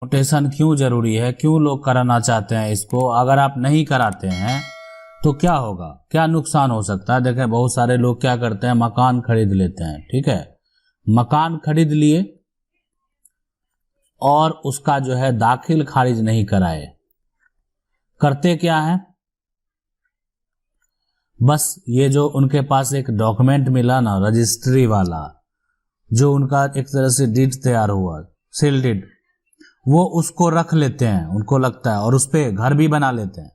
Mutation क्यों जरूरी है, क्यों लोग कराना चाहते हैं इसको, अगर आप नहीं कराते हैं तो क्या होगा, क्या नुकसान हो सकता है। देखें बहुत सारे लोग क्या करते हैं, मकान खरीद लेते हैं, ठीक है, मकान खरीद लिए और उसका जो है दाखिल खारिज नहीं कराए, करते क्या है, बस ये जो उनके पास एक डॉक्यूमेंट मिला ना रजिस्ट्री वाला, जो उनका एक तरह से डीड तैयार हुआ, सेल डीड, वो उसको रख लेते हैं, उनको लगता है, और उस पे घर भी बना लेते हैं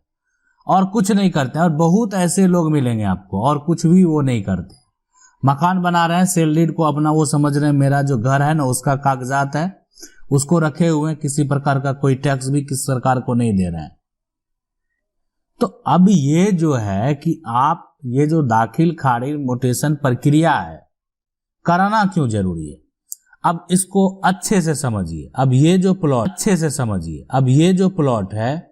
और कुछ नहीं करते हैं। और बहुत ऐसे लोग मिलेंगे आपको, और कुछ भी वो नहीं करते, मकान बना रहे हैं, सेल डीड को अपना वो समझ रहे हैं मेरा जो घर है ना उसका कागजात है, उसको रखे हुए हैं, किसी प्रकार का कोई टैक्स भी किस सरकार को नहीं दे रहे हैं। तो अब ये जो है कि आप ये जो दाखिल खारिज म्यूटेशन प्रक्रिया है कराना क्यों जरूरी है, अब इसको अच्छे से समझिए। अब ये जो प्लॉट अच्छे से समझिए, अब ये जो प्लॉट है,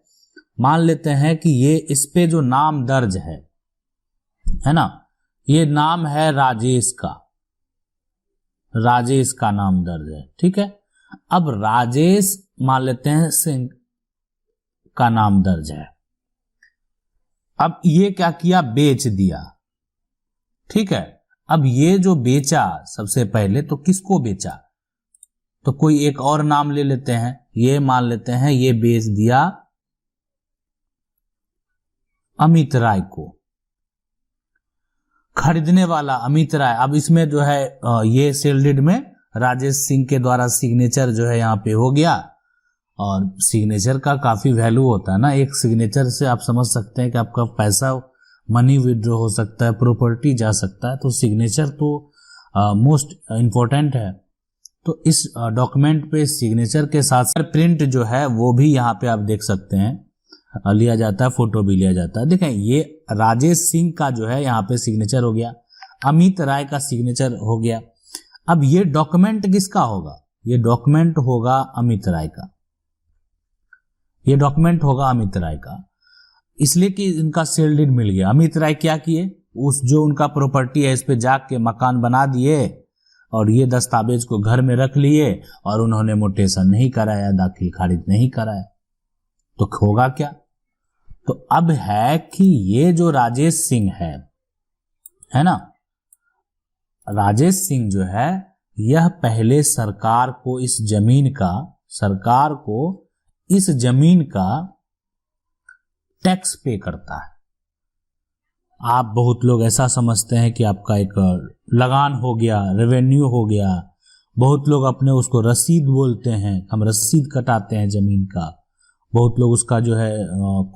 मान लेते हैं कि ये इस पे जो नाम दर्ज है ना, ये नाम है राजेश का, राजेश का नाम दर्ज है, ठीक है। अब राजेश मान लेते हैं सिंह का नाम दर्ज है। अब ये क्या किया, बेच दिया, ठीक है। अब ये जो बेचा, सबसे पहले तो किसको बेचा, तो कोई एक और नाम ले लेते हैं, ये मान लेते हैं ये बेच दिया अमित राय को, खरीदने वाला अमित राय। अब इसमें जो है ये सेल डीड में राजेश सिंह के द्वारा सिग्नेचर जो है यहाँ पे हो गया, और सिग्नेचर का काफी वैल्यू होता है ना, एक सिग्नेचर से आप समझ सकते हैं कि आपका पैसा मनी विड्रॉ हो सकता है, प्रॉपर्टी जा सकता है, तो सिग्नेचर तो मोस्ट इम्पोर्टेंट है। तो इस डॉक्यूमेंट पे सिग्नेचर के साथ प्रिंट जो है वो भी यहाँ पे आप देख सकते हैं लिया जाता है, फोटो भी लिया जाता है। देखें ये राजेश सिंह का जो है यहाँ पे सिग्नेचर हो गया, अमित राय का सिग्नेचर हो गया। अब ये डॉक्यूमेंट किसका होगा, ये डॉक्यूमेंट होगा अमित राय का, ये डॉक्यूमेंट होगा अमित राय का, इसलिए कि इनका सेल डीड मिल गया। अमित राय क्या किए, उस जो उनका प्रॉपर्टी है इस पे जाके मकान बना दिए और ये दस्तावेज को घर में रख लिए, और उन्होंने म्यूटेशन नहीं कराया, दाखिल खारिज नहीं कराया, तो होगा क्या। तो अब है कि ये जो राजेश सिंह है ना, राजेश सिंह जो है यह पहले सरकार को इस जमीन का, सरकार को इस जमीन का टैक्स पे करता है। आप बहुत लोग ऐसा समझते हैं कि आपका एक लगान हो गया, रेवेन्यू हो गया, बहुत लोग अपने उसको रसीद बोलते हैं, हम रसीद कटाते हैं जमीन का, बहुत लोग उसका जो है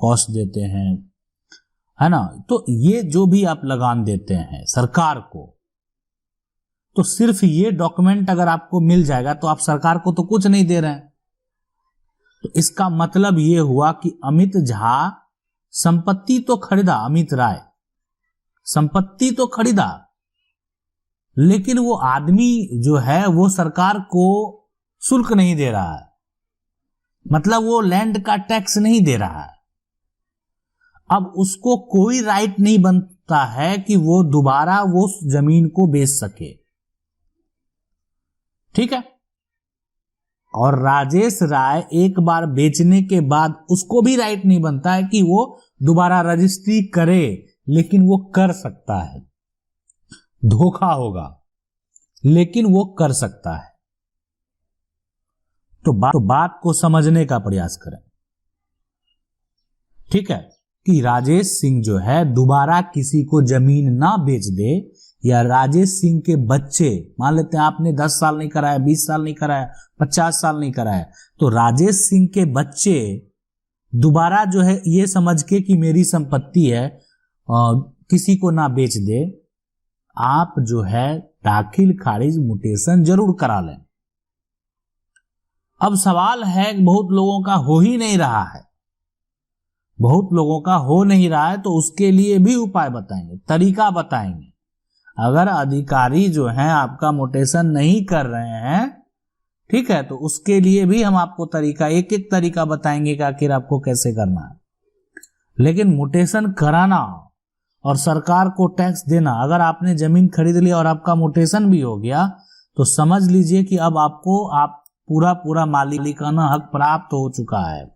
कॉस्ट देते हैं, है ना। तो ये जो भी आप लगान देते हैं सरकार को, तो सिर्फ ये डॉक्यूमेंट अगर आपको मिल जाएगा तो आप सरकार को तो कुछ नहीं दे रहे हैं। तो इसका मतलब ये हुआ कि अमित झा संपत्ति तो खरीदा, अमित राय संपत्ति तो खरीदा, लेकिन वो आदमी जो है वो सरकार को शुल्क नहीं दे रहा है, मतलब वो लैंड का टैक्स नहीं दे रहा है। अब उसको कोई राइट नहीं बनता है कि वो दोबारा वो जमीन को बेच सके, ठीक है। और राजेश राय एक बार बेचने के बाद उसको भी राइट नहीं बनता है कि वो दोबारा रजिस्ट्री करे, लेकिन वो कर सकता है, धोखा होगा लेकिन वो कर सकता है। तो बात को समझने का प्रयास करें, ठीक है, कि राजेश सिंह जो है दोबारा किसी को जमीन ना बेच दे, या राजेश सिंह के बच्चे, मान लेते हैं आपने 10 साल नहीं कराया, 20 साल नहीं कराया, 50 साल नहीं कराया, तो राजेश सिंह के बच्चे दोबारा जो है ये समझ के कि मेरी संपत्ति है किसी को ना बेच दे, आप जो है दाखिल खारिज म्यूटेशन जरूर करा लें। अब सवाल है बहुत लोगों का हो ही नहीं रहा है, बहुत लोगों का हो नहीं रहा है, तो उसके लिए भी उपाय बताएंगे, तरीका बताएंगे। अगर अधिकारी जो हैं आपका म्यूटेशन नहीं कर रहे हैं, ठीक है, तो उसके लिए भी हम आपको तरीका, एक एक तरीका बताएंगे कि आखिर आपको कैसे करना है। लेकिन म्यूटेशन कराना और सरकार को टैक्स देना, अगर आपने जमीन खरीद ली और आपका म्यूटेशन भी हो गया, तो समझ लीजिए कि अब आपको, आप पूरा पूरा मालिकाना हक प्राप्त हो चुका है।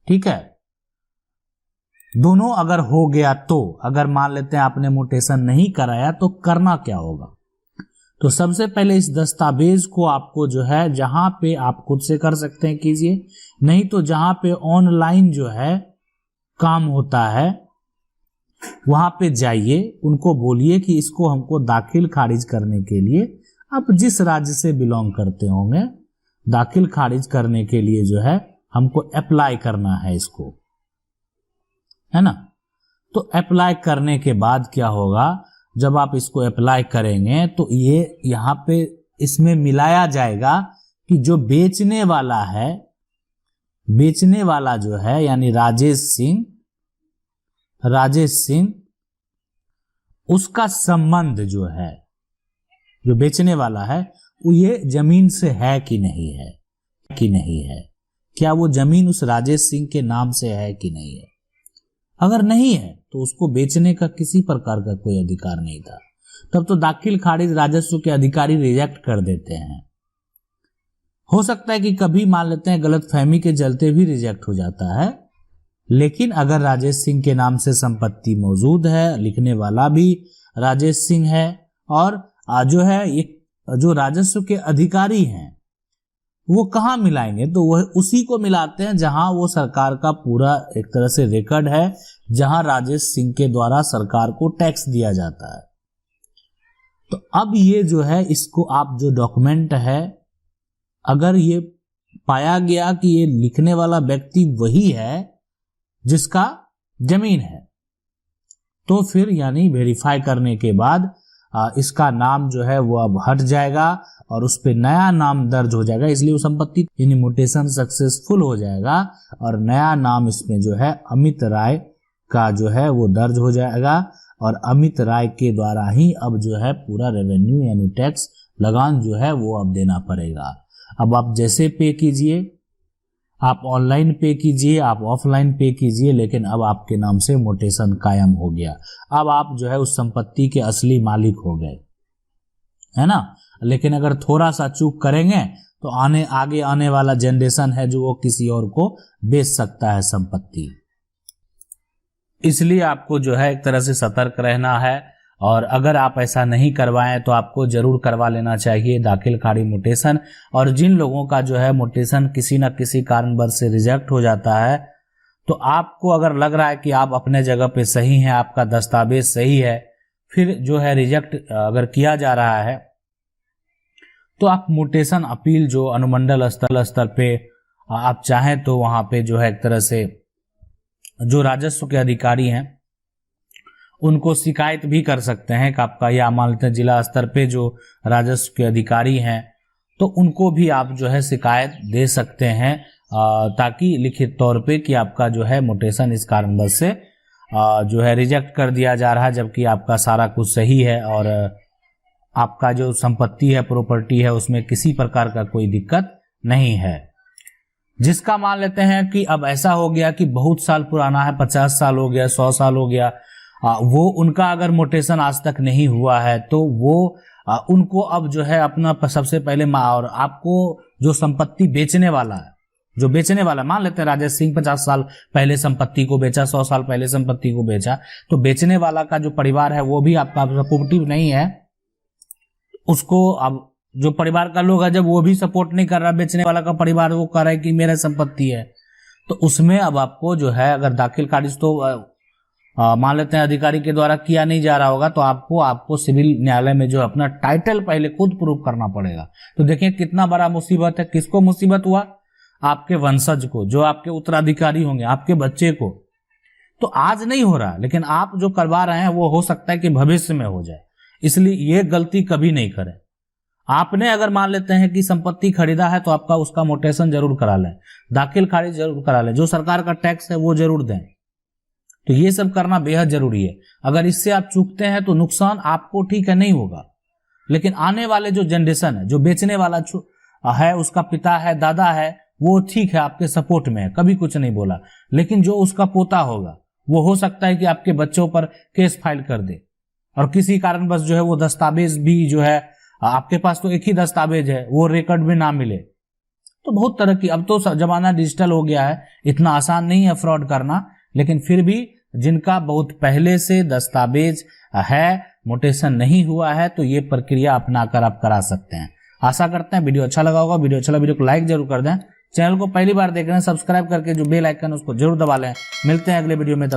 ठीक है, दोनों अगर हो गया तो, अगर मान लेते हैं आपने म्यूटेशन नहीं कराया तो करना क्या होगा। तो सबसे पहले इस दस्तावेज को आपको जो है, जहां पे आप खुद से कर सकते हैं कीजिए, नहीं तो जहां पे ऑनलाइन जो है काम होता है वहां पे जाइए, उनको बोलिए कि इसको हमको दाखिल खारिज करने के लिए, आप जिस राज्य से बिलोंग करते होंगे, दाखिल खारिज करने के लिए जो है हमको अप्लाई करना है इसको, है ना। तो अप्लाई करने के बाद क्या होगा, जब आप इसको अप्लाई करेंगे तो ये यहाँ पे इसमें मिलाया जाएगा कि जो बेचने वाला है, बेचने वाला जो है यानी राजेश सिंह, उसका संबंध जो है, जो बेचने वाला है वो ये जमीन से है कि नहीं है, क्या वो जमीन उस राजेश सिंह के नाम से है कि नहीं है। अगर नहीं है तो उसको बेचने का किसी प्रकार का कोई अधिकार नहीं था, तब तो दाखिल खारिज राजस्व के अधिकारी रिजेक्ट कर देते हैं। हो सकता है कि कभी मान लेते हैं गलतफहमी के चलते भी रिजेक्ट हो जाता है, लेकिन अगर राजेश सिंह के नाम से संपत्ति मौजूद है, लिखने वाला भी राजेश सिंह है, और जो है ये जो राजस्व के अधिकारी हैं वो कहाँ मिलाएंगे, तो वह उसी को मिलाते हैं जहां वो सरकार का पूरा एक तरह से रिकॉर्ड है, जहां राजेश सिंह के द्वारा सरकार को टैक्स दिया जाता है। तो अब ये जो है, इसको आप जो डॉक्यूमेंट है, अगर ये पाया गया कि ये लिखने वाला व्यक्ति वही है जिसका जमीन है, तो फिर यानी वेरीफाई करने के बाद इसका नाम जो है वो अब हट जाएगा और उस पर नया नाम दर्ज हो जाएगा, इसलिए वो संपत्ति यानी म्यूटेशन सक्सेसफुल हो जाएगा और नया नाम इसमें जो है अमित राय का जो है वो दर्ज हो जाएगा, और अमित राय के द्वारा ही अब जो है पूरा रेवेन्यू यानी टैक्स लगान जो है वो अब देना पड़ेगा। अब आप जैसे पे कीजिए, आप ऑनलाइन पे कीजिए, आप ऑफलाइन पे कीजिए, लेकिन अब आपके नाम से म्यूटेशन कायम हो गया। अब आप जो है उस संपत्ति के असली मालिक हो गए, है ना। लेकिन अगर थोड़ा सा चूक करेंगे तो आगे आने वाला जनरेशन है जो वो किसी और को बेच सकता है संपत्ति। इसलिए आपको जो है एक तरह से सतर्क रहना है, और अगर आप ऐसा नहीं करवाएं तो आपको जरूर करवा लेना चाहिए दाखिल खारिज म्यूटेशन। और जिन लोगों का जो है म्यूटेशन किसी न किसी कारणवश से रिजेक्ट हो जाता है, तो आपको अगर लग रहा है कि आप अपने जगह पे सही हैं, आपका दस्तावेज सही है, फिर जो है रिजेक्ट अगर किया जा रहा है, तो आप म्यूटेशन अपील जो अनुमंडल स्तर पे आप चाहें तो वहां पे जो है एक तरह से जो राजस्व के अधिकारी हैं उनको शिकायत भी कर सकते हैं कि आपका, या मान लेते हैं जिला स्तर पे जो राजस्व के अधिकारी हैं तो उनको भी आप जो है शिकायत दे सकते हैं, ताकि लिखित तौर पे कि आपका जो है म्यूटेशन इस कारणवश से जो है रिजेक्ट कर दिया जा रहा है, जबकि आपका सारा कुछ सही है और आपका जो संपत्ति है, प्रॉपर्टी है, उसमें किसी प्रकार का कोई दिक्कत नहीं है। जिसका मान लेते हैं कि अब ऐसा हो गया कि बहुत साल पुराना है, 50 साल हो गया, 100 साल हो गया, वो उनका अगर म्यूटेशन आज तक नहीं हुआ है तो वो उनको अब जो है अपना सबसे पहले, और आपको जो संपत्ति बेचने वाला है, जो बेचने वाला, मान लेते हैं राजेश सिंह 50 साल पहले संपत्ति को बेचा, 100 साल पहले संपत्ति को बेचा, तो बेचने वाला का जो परिवार है वो भी आपका सपोर्टिव नहीं है, उसको अब जो परिवार का लोग है जब वो भी सपोर्ट नहीं कर रहा, बेचने वाला का परिवार वो कह रहा है कि मेरा संपत्ति है, तो उसमें अब आपको जो है अगर दाखिल खारिज तो मान लेते हैं अधिकारी के द्वारा किया नहीं जा रहा होगा, तो आपको सिविल न्यायालय में जो अपना टाइटल पहले खुद प्रूफ करना पड़ेगा। तो देखिए कितना बड़ा मुसीबत है। किसको मुसीबत हुआ? आपके वंशज को, जो आपके उत्तराधिकारी होंगे, आपके बच्चे को। तो आज नहीं हो रहा, लेकिन आप जो करवा रहे हैं वो हो सकता है कि भविष्य में हो जाए, इसलिए ये गलती कभी नहीं करें। आपने अगर मान लेते हैं कि संपत्ति खरीदा है तो आपका उसका म्यूटेशन जरूर करा लें, दाखिल खारिज जरूर करा लें, जो सरकार का टैक्स है वो जरूर दें। तो ये सब करना बेहद जरूरी है। अगर इससे आप चूकते हैं तो नुकसान आपको ठीक है नहीं होगा, लेकिन आने वाले जो जनरेशन है, जो बेचने वाला है, उसका पिता है, दादा है, वो ठीक है आपके सपोर्ट में है, कभी कुछ नहीं बोला, लेकिन जो उसका पोता होगा वो हो सकता है कि आपके बच्चों पर केस फाइल कर दे, और किसी कारणवश जो है वो दस्तावेज भी जो है आपके पास तो एक ही दस्तावेज है, वो रिकॉर्ड भी ना मिले, तो बहुत तरह की, अब तो जमाना डिजिटल हो गया है, इतना आसान नहीं है फ्रॉड करना, लेकिन फिर भी जिनका बहुत पहले से दस्तावेज है, मोटेशन नहीं हुआ है, तो ये प्रक्रिया अपनाकर आप करा सकते हैं। आशा करते हैं वीडियो अच्छा लगा होगा। वीडियो अच्छा लगा वीडियो को लाइक जरूर कर दें। चैनल को पहली बार देख रहे हैं सब्सक्राइब करके जो बेल आइकन उसको जरूर दबा लें। मिलते हैं अगले वीडियो में।